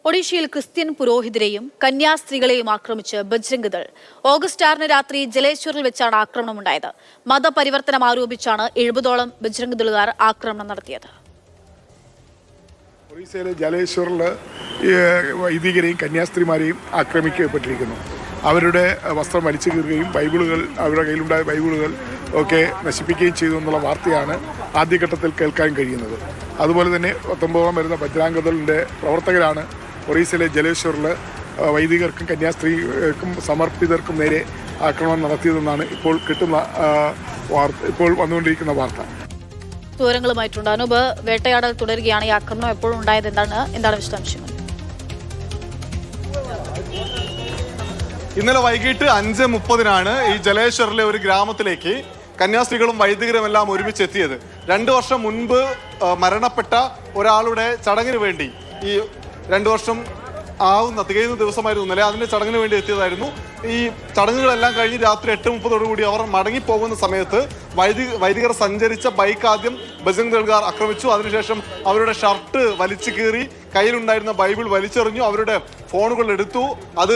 ഒഡീഷയിൽ ക്രിസ്ത്യൻ പുരോഹിതരെയും കന്യാസ്ത്രീകളെയും ആക്രമിച്ച് ബജ്രംഗ് ദൾ. ഓഗസ്റ്റ് 6 രാത്രി ജലേശ്വറിൽ വെച്ചാണ് ആക്രമണമുണ്ടായത്. മതപരിവർത്തനം ആരോപിച്ചാണ് 70ഓളം ബജ്രംഗ് ദളുകാർ ആക്രമണം നടത്തിയത്. ഒറീസയിലെ ജലേശ്വറിൽ വൈദികരെയും കന്യാസ്ത്രീമാരെയും ആക്രമിക്കപ്പെട്ടിരിക്കുന്നു. അവരുടെ വസ്ത്രം വലിച്ചു കീറുകയും അവരുടെ കയ്യിലുണ്ടായ ബൈബിളുകൾ ഒക്കെ നശിപ്പിക്കുകയും ചെയ്തു എന്നുള്ള വാർത്തയാണ് ആദ്യഘട്ടത്തിൽ കേൾക്കാൻ കഴിയുന്നത്. അതുപോലെ തന്നെ 19ഓളം വരുന്ന ബജ്രംഗ് ദളിന്റെ പ്രവർത്തകരാണ് ഒറീസയിലെ ജലേശ്വറിൽ വൈദികർക്കും കന്യാസ്ത്രീകൾക്കും സമർപ്പിതർക്കും നേരെ ആക്രമണം നടത്തിയതെന്നാണ് ഇപ്പോൾ വന്നുകൊണ്ടിരിക്കുന്ന വാർത്ത. വിവരങ്ങളുമായിട്ടുണ്ട് അനൂപ്. വേട്ടയാടൽ തുടരുകയാണ്. ഈ ആക്രമണം എപ്പോഴും ഉണ്ടായത് എന്താണ് വിശദാംശങ്ങൾ? ഇന്നലെ വൈകിട്ട് 5:30 ഈ ജലേശ്വറിലെ ഒരു ഗ്രാമത്തിലേക്ക് കന്യാസ്ത്രീകളും വൈദികരും എല്ലാം ഒരുമിച്ചെത്തിയത്. 2 വർഷം മുൻപ് മരണപ്പെട്ട ഒരാളുടെ ചടങ്ങിന് വേണ്ടി, ഈ 2 വർഷം തികയുന്ന ദിവസമായിരുന്നു ഇന്നലെ. അതിന്റെ ചടങ്ങിന് വേണ്ടി എത്തിയതായിരുന്നു. ഈ ചടങ്ങുകളെല്ലാം കഴിഞ്ഞ് രാത്രി 8:30 അവർ മടങ്ങിപ്പോകുന്ന സമയത്ത് വൈദികർ സഞ്ചരിച്ച ബൈക്ക് ആദ്യം ബജ്രംഗ് ദൾകാർ ആക്രമിച്ചു. അതിനുശേഷം അവരുടെ ഷർട്ട് വലിച്ചു കീറി, കയ്യിലുണ്ടായിരുന്ന ബൈബിൾ വലിച്ചെറിഞ്ഞു, അവരുടെ ഫോണുകൾ എടുത്തു, അത്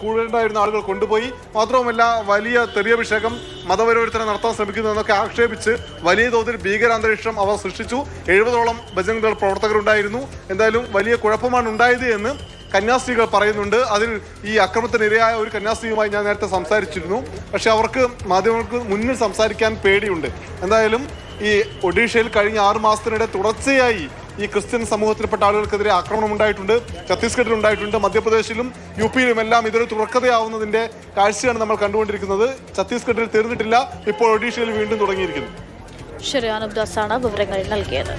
കൂടെയുണ്ടായിരുന്ന ആളുകൾ കൊണ്ടുപോയി. മാത്രവുമല്ല, വലിയ തെറിയഭിഷേകം, മതപരിവർത്തനം നടത്താൻ ശ്രമിക്കുന്നതെന്നൊക്കെ ആക്ഷേപിച്ച് വലിയ തോതിൽ ഭീകരാന്തരീക്ഷം അവർ സൃഷ്ടിച്ചു. 70ഓളം ബജ്രംഗ് ദൾ പ്രവർത്തകരുണ്ടായിരുന്നു. എന്തായാലും വലിയ കുഴപ്പമാണ് ഉണ്ടായത് എന്ന് കന്യാസ്ത്രീകൾ പറയുന്നുണ്ട്. അതിൽ ഈ അക്രമത്തിനിരയായ ഒരു കന്യാസ്ത്രീയുമായി ഞാൻ നേരത്തെ സംസാരിച്ചിരുന്നു. പക്ഷെ അവർക്ക് മാധ്യമങ്ങൾക്ക് മുന്നിൽ സംസാരിക്കാൻ പേടിയുണ്ട്. എന്തായാലും ഈ ഒഡീഷയിൽ കഴിഞ്ഞ 6 മാസത്തിനിടെ തുടർച്ചയായി ഈ ക്രിസ്ത്യൻ സമൂഹത്തിൽപ്പെട്ട ആളുകൾക്കെതിരെ ആക്രമണം ഉണ്ടായിട്ടുണ്ട്. ഛത്തീസ്ഗഡിൽ ഉണ്ടായിട്ടുണ്ട്, മധ്യപ്രദേശിലും യുപിയിലും എല്ലാം ഇതൊരു തുടർക്കഥയാവുന്നതിന്റെ കാഴ്ചയാണ് നമ്മൾ കണ്ടുകൊണ്ടിരിക്കുന്നത്. ഛത്തീസ്ഗഡിൽ തീർന്നിട്ടില്ല, ഇപ്പോൾ ഒഡീഷയിൽ വീണ്ടും തുടങ്ങിയിരിക്കുന്നു. ശരി, അനൂപ് ദാസാണ് വിവരങ്ങൾ നൽകിയത്.